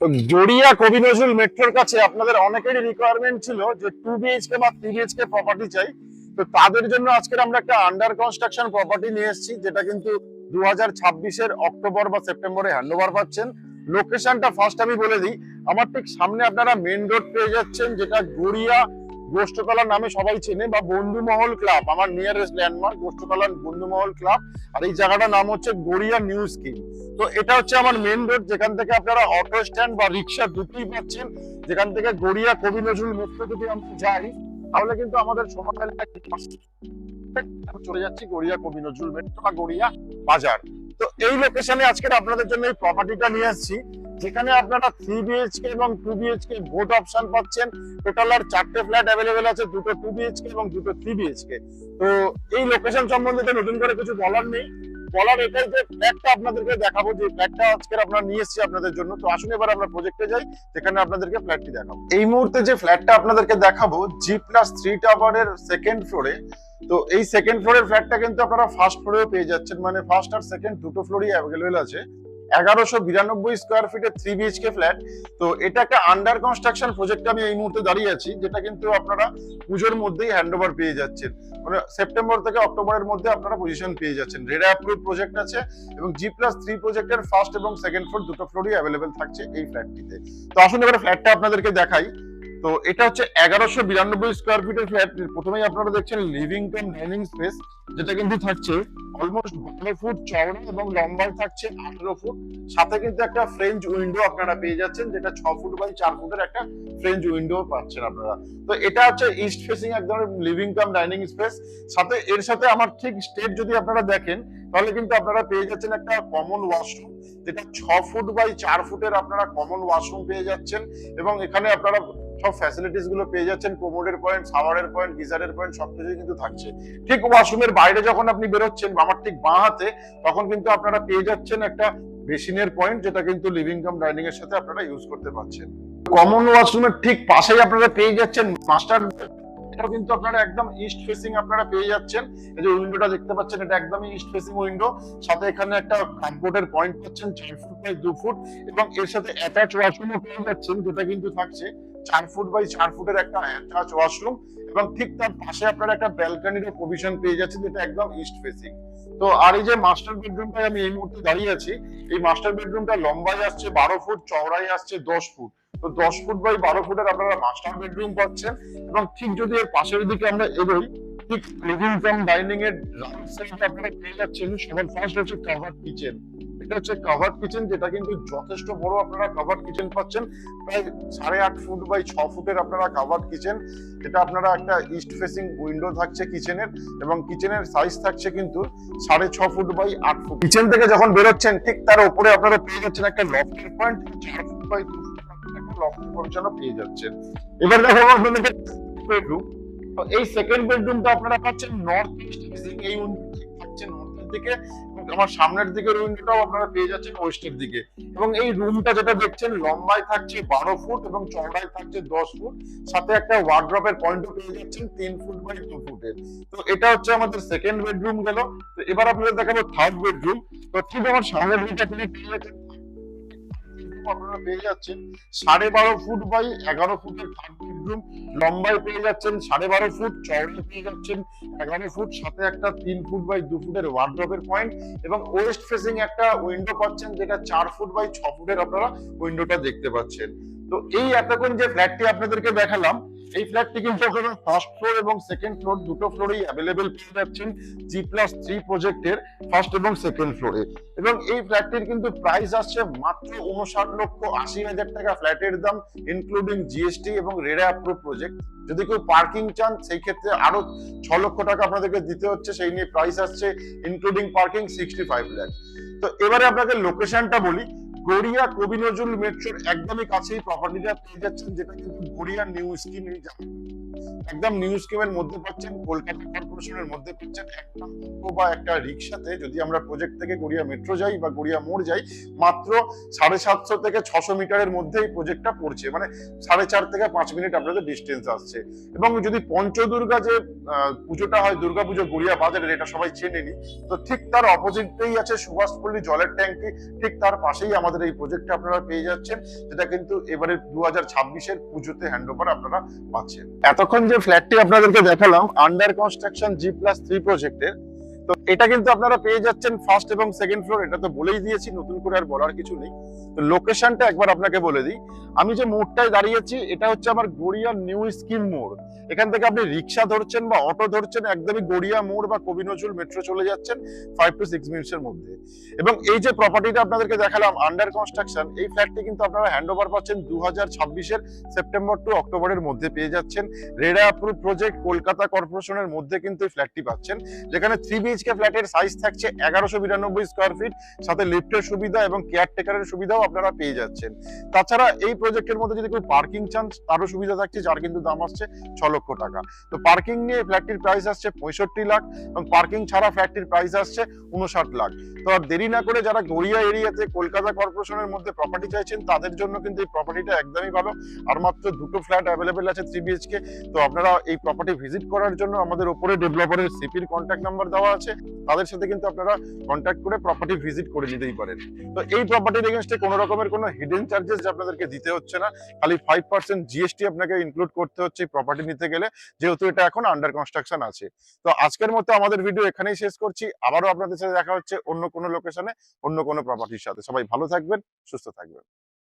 তো জড়িয়া কবি নজরুল মেট্রোর কাছে আপনাদের অনেকেরই রিকোয়ারমেন্ট ছিল যে 2 BHK বা 3 BHK প্রপার্টি চাই। তো তাদের জন্য আজকের আমরা একটা আন্ডার কনস্ট্রাকশন প্রপার্টি নিয়ে এসেছি, যেটা কিন্তু 2026-এর অক্টোবর বা সেপ্টেম্বরে হ্যান্ডওভার পাচ্ছেন। লোকেশনটা ফার্স্ট আমি বলে দিই, আমার ঠিক সামনে আপনারা মেন রোড পেয়ে যাচ্ছেন, যেটা গড়িয়া গোষ্ঠতলা নামে সবাই চেনে, বা বন্ধুমহল ক্লাব। আমার নিয়ারেস্ট ল্যান্ডমার্ক গোষ্ঠতলা বন্ধুমহল ক্লাব, আর এই জায়গাটার নাম হচ্ছে গড়িয়া নিউ স্কিম। তো এটা হচ্ছে আমার মেন রোড, যেখান থেকে আপনারা অটো স্ট্যান্ড বা রিক্সা দুটোই পাচ্ছেন। যেখান থেকে গড়িয়া কবি নজরুল মেট্রো যদি আমরা যাই, তাহলে কিন্তু আমাদের সময় চলে যাচ্ছি গড়িয়া কবি নজরুল মেট্রো বা গড়িয়া বাজার। তো এই লোকেশনে আজকে আপনাদের জন্য এই প্রপার্টিটা নিয়ে আসছি, যেখানে আপনারা 3 BHK এবং 2 BHK বোথ অপশন পাচ্ছেন। টোটাল আর 4টে ফ্ল্যাট অ্যাভেলেবেল আছে, দুটো 2 BHK এবং দুটো 3 BHK। তো এই লোকেশন সম্বন্ধে নতুন করে কিছু বলার নেই, বলার এটাই যে ফ্ল্যাটটা আপনাদেরকে দেখাবো, যে ফ্ল্যাটটা আজকে আপনারা নিয়ে এসেছি আপনাদের জন্য। তো আসুন এবার আমরা প্রজেক্টে যাই, যেখানে আপনাদেরকে ফ্ল্যাটটি দেখাবো। এই মুহূর্তে যে ফ্ল্যাটটা আপনাদেরকে দেখাবো, G+3 টাওয়ারের সেকেন্ড ফ্লোরে। তো এই সেকেন্ড ফ্লোরের ফ্ল্যাটটা কিন্তু আপনারা ফার্স্ট ফ্লোরেও পেয়ে যাচ্ছেন, মানে ফার্স্ট আর সেকেন্ড দুটো ফ্লোরই অ্যাভেলেবেল আছে। 1192 স্কোয়ার ফিটের 3 BHK ফ্ল্যাট। তো এটা একটা আন্ডার কনস্ট্রাকশন প্রজেক্ট আমি এই মুহূর্তে দাঁড়িয়ে আছি, যেটা কিন্তু আপনারা পুজোর মধ্যেই হ্যান্ডওভার পেয়ে যাচ্ছেন, মানে সেপ্টেম্বর থেকে অক্টোবরের মধ্যে আপনারা পজিশন পেয়ে যাচ্ছেন। রেড অ্যাপ্রুভ প্রজেক্ট আছে, এবং G+3 প্রজেক্টের ফার্স্ট এবং সেকেন্ড ফ্লোর দুটো ফ্লোরই অ্যাভেলেবেল থাকছে এই ফ্ল্যাটটিতে। তো আসুন এবার ফ্ল্যাটটা আপনাদেরকে দেখাই। তো এটা হচ্ছে 1192 স্কোয়ার ফিটের ফ্ল্যাট। প্রথমেই আপনারা দেখছেন লিভিং কাম ডাইনিং স্পেস, যেটা কিন্তু থাকছে অলমোস্ট 12 ফুট চওড়া এবং লম্বায় থাকছে 18 ফুট। সাথে কিন্তু একটা ফ্রেঞ্চ উইন্ডো আপনারা পেয়ে যাচ্ছেন, যেটা 6 ফুট বাই 4 ফুটের একটা ফ্রেঞ্চ উইন্ডো পাচ্ছেন আপনারা। তো এটা হচ্ছে ইস্ট ফেসিং একদম লিভিং কাম ডাইনিং স্পেস। সাথে এর সাথে আমার ঠিক স্টেপ যদি আপনারা দেখেন, তাহলে কিন্তু আপনারা পেয়ে যাচ্ছেন একটা কমন ওয়াশরুম, যেটা 6 ফুট বাই 4 ফুটের আপনারা কমন ওয়াশরুম পেয়ে যাচ্ছেন। এবং এখানে আপনারা সব ফ্যাসিলিটিস গুলো পেয়ে যাচ্ছেন, কোমোডের পয়েন্ট, শাওয়ারের পয়েন্ট, গিজারের পয়েন্ট, সবকিছুই কিন্তু থাকছে। ঠিক ওয়াশরুমের বাইরে যখন আপনি বেরোচ্ছেন আমার ঠিক বাঁ হাতে, তখন কিন্তু আপনারা পেয়ে যাচ্ছেন একটা বেসিনের পয়েন্ট, যেটা কিন্তু লিভিং কাম ডাইনিং এর সাথে আপনারা ইউজ করতে পারছেন। কমন ওয়াশরুমের ঠিক পাশেই আপনারা পেয়ে যাচ্ছেন মাস্টার। এটাও কিন্তু আপনারা একদম ইস্ট ফেসিং আপনারা পেয়ে যাচ্ছেন। এই যে উইন্ডোটা দেখতে পাচ্ছেন, এটা একদমই ইস্ট ফেসিং উইন্ডো। সাথে এখানে একটা কাপবোর্ডের পয়েন্ট পাচ্ছেন 4 ফুট বাই 2 ফুট, এবং এর সাথে অ্যাটাচ ওয়াশরুমও পেয়ে যাচ্ছেন, যেটা কিন্তু থাকছে 4 ফুট বাই 4 ফুটের একটা অ্যাটাচ ওয়াশরুম। এবং ঠিক তার পাশে আপনারা একটা ব্যালকনির প্রভিশন পেয়ে যাচ্ছেন, যেটা একদম ইস্ট ফেসিং। তো আর এই যে মাস্টার বেডরুমটায় আমি এই মুহূর্তে দাঁড়িয়ে আছি, এই মাস্টার বেডরুমটা লম্বায় আসছে 12 ফুট, চওড়ায় আসছে 10 ফুট। তো 10 ফুট বাই 12 ফুটের আপনারা মাস্টার বেডরুম পাচ্ছেন। এবং ঠিক যদি এর পাশের দিকে আমরা এগোই, ঠিক লিভিং কাম ডাইনিং এর রাইট সাইডে আপনারা পেয়ে যাচ্ছেন সবার ফার্স্ট হচ্ছে কভার্ড কিচেন। এটা হচ্ছে কভার্ড কিচেন, যেটা কিন্তু যথেষ্ট বড় আপনারা কভার্ড কিচেন পাচ্ছেন। প্রায় 8.5 ফুট বাই 6 ফুটের আপনারা কভার্ড কিচেন, যেটা আপনারা একটা ইস্ট ফেসিং উইন্ডো থাকছে কিচেনের, এবং কিচেনের সাইজ থাকছে কিন্তু 6.5 ফুট বাই 8 ফুট। কিচেন থেকে যখন বেরোচ্ছেন, ঠিক তার উপরে আপনারা পেয়ে যাচ্ছেন একটা লফটের পয়েন্ট, 4 ফুট বাই 2 ফুট একটা লফটের পরিচালনা পেয়ে যাচ্ছেন। এবার দেখো আপনাদের বেডরুম। তো এই সেকেন্ড বেডরুমটা আপনারা পাচ্ছেন নর্থ ইস্ট ফেসিং, এই উইন্ডো ঠিক থাকছে নর্থের দিকে, এবং আমার সামনের দিকের উইন্ডোটাও আপনারা পেয়ে যাচ্ছেন ওয়েস্টের দিকে। এবং এই রুমটা যেটা দেখছেন লম্বায় থাকছে 12 ফুট এবং চওড়ায় থাকছে 10 ফুট। সাথে একটা ওয়ার্ড্রপের পয়েন্টও পেয়ে যাচ্ছেন 3 ফুট বাই 2 ফুটের। তো এটা হচ্ছে আমাদের সেকেন্ড বেডরুম গেল। তো এবার আপনাদের দেখাবো থার্ড বেডরুম। তো ঠিক আমার সামনের দিকটা আপনি পেয়ে যাচ্ছেন, আপনারা পেয়ে যাচ্ছেন 12.5 ফুট বাই 11 ফুটের থার্ড বেডরুম। লম্বায় পেয়ে যাচ্ছেন 12.5 ফুট, চওড়ায় পেয়ে যাচ্ছেন 11 ফুট। সাথে একটা 3 ফুট বাই 2 ফুটের ওয়ার্ড্রপের পয়েন্ট, এবং ওয়েস্ট ফেসিং একটা উইন্ডো পাচ্ছেন, যেটা 4 ফুট বাই 6 ফুটের আপনারা উইন্ডোটা দেখতে পাচ্ছেন। তো এই এতক্ষণ যে ফ্ল্যাটটি আপনাদেরকে দেখালাম, এই ফ্ল্যাটটি কিন্তু আপনারা ফার্স্ট ফ্লোর এবং সেকেন্ড ফ্লোর দুটো ফ্লোরেই অ্যাভেলেবেল পেয়ে যাচ্ছেন G+3 প্রজেক্টের ফার্স্ট এবং সেকেন্ড ফ্লোরে। এবং এই ফ্ল্যাটটির কিন্তু প্রাইস আসছে মাত্র 59,80,000 টাকা ফ্ল্যাটের দাম, ইনক্লুডিং জিএসটি এবং রেরা অ্যাপ্রুভ প্রজেক্ট। যদি কেউ পার্কিং চান, সেই ক্ষেত্রে আরো 6 লক্ষ টাকা আপনাদেরকে দিতে হচ্ছে, সেই নিয়ে প্রাইস আসছে ইনক্লুডিং পার্কিং 65 লাখ। তো এবারে আপনাকে লোকেশনটা বলি, গড়িয়া কবি নজরুল মেট্রোর একদমই কাছেই প্রপার্টিটা পেয়ে যাচ্ছেন, যেটা কিন্তু গড়িয়া নিউ স্কিম। একদম নিউ স্কিমের মধ্যে পাচ্ছেন, কলকাতা কর্পোরেশনের মধ্যে পাচ্ছেন। একটা অটো বা একটা রিক্সাতে যদি আমরা প্রজেক্ট থেকে গড়িয়া মেট্রো যাই বা গড়িয়া মোড় যাই, মাত্র 750 থেকে 600 মিটারের মধ্যে এই প্রজেক্টটা পড়ছে, মানে 4.5 থেকে 5 মিনিট আপনাদের ডিস্টেন্স আসছে। এবং যদি পঞ্চদুর্গা যে পুজোটা হয়, দুর্গাপুজো গড়িয়া বাজারের, এটা সবাই চেনেনি, তো ঠিক তার অপোজিটেই আছে সুভাষপল্লী জলের ট্যাঙ্কি, ঠিক তার পাশেই আমাদের এই প্রজেক্টটা আপনারা পেয়ে যাচ্ছেন, যেটা কিন্তু এবারে 2026-এর পুজোতে হ্যান্ডওভার আপনারা পাচ্ছেন। এতক্ষণ যে ফ্ল্যাটটি আপনাদেরকে দেখালাম আন্ডার কনস্ট্রাকশন G+3 প্রজেক্টের, তো এটা কিন্তু আপনারা পেয়ে যাচ্ছেন ফার্স্ট এবং সেকেন্ড ফ্লোর। এটা তো বলেই দিয়েছি, নতুন করে আর বলার কিছু নেই। তো লোকেশনটা একবার আপনাকে বলে দিই। আমি যে মোড়টায় দাঁড়িয়েছি এটা হচ্ছে আমার গড়িয়া নিউ স্কিম মোড়। এখান থেকে আপনি রিক্সা ধরছেন বা অটো ধরছেন, একদমই গড়িয়া মোড় বা কবি নজরুল মেট্রো চলে যাচ্ছেন 5 to 6 মিনিটসের মধ্যে। এবং এই যে প্রপার্টিটা আপনাদেরকে দেখালাম আন্ডার কনস্ট্রাকশন, এই ফ্ল্যাটটি কিন্তু আপনারা হ্যান্ডওভার পাচ্ছেন 2026-এর সেপ্টেম্বর টু অক্টোবরের মধ্যে পেয়ে যাচ্ছেন। রেরা অ্যাপ্রুভ প্রজেক্ট, কলকাতা কর্পোরেশনের মধ্যে কিন্তু এই ফ্ল্যাটটি পাচ্ছেন, যেখানে 3 BHK ফ্ল্যাটের সাইজ থাকছে 1192 স্কয়ার ফিট, সাথে লিফটের সুবিধা এবং কেয়ারটেকারের সুবিধাও আপনারা পেয়ে যাচ্ছেন। তাছাড়া এই প্রজেক্টের মধ্যে যদি কেউ পার্কিং চান তারও সুবিধা থাকছে, যার কিন্তু দাম আসছে 6 লক্ষ টাকা। তো পার্কিং নিয়ে ফ্ল্যাটটির প্রাইস আসছে 65 লাখ এবং পার্কিং ছাড়া ফ্ল্যাটটির প্রাইস আসছে 59 লাখ। তো আর দেরি না করে যারা গড়িয়া এরিয়াতে কলকাতা কর্পোরেশনের মধ্যে প্রপার্টি চাইছেন তাদের জন্য কিন্তু এই প্রপার্টিটা একদমই ভালো। আর মাত্র 2টো ফ্ল্যাট অ্যাভেলেবেল আছে 3 BHK। তো আপনারা এই প্রপার্টি ভিজিট করার জন্য আমাদের উপরে ডেভেলপারের সিপির কন্ট্যাক্ট নাম্বার দেওয়া আছে, তাদের সাথে কিন্তু আপনারা কন্ট্যাক্ট করে প্রপার্টি ভিজিট করে নিতেই পারেন। তো এই প্রপার্টির এগেইনস্টে কোনো রকমের কোনো হিডেন চার্জেস আপনাদেরকে দিতে হচ্ছে না, খালি 5% জিএসটি আপনাকে ইনক্লুড করতে হচ্ছে এই প্রপার্টি নিতে গেলে, যেহেতু এটা এখন আন্ডার কনস্ট্রাকশন আছে। তো আজকের মতো আমাদের ভিডিও এখানেই শেষ করছি। আবারও আপনাদের সাথে দেখা হচ্ছে অন্য কোনো লোকেশনে, অন্য কোনো প্রপার্টির সাথে। সবাই ভালো থাকবেন, সুস্থ থাকবেন।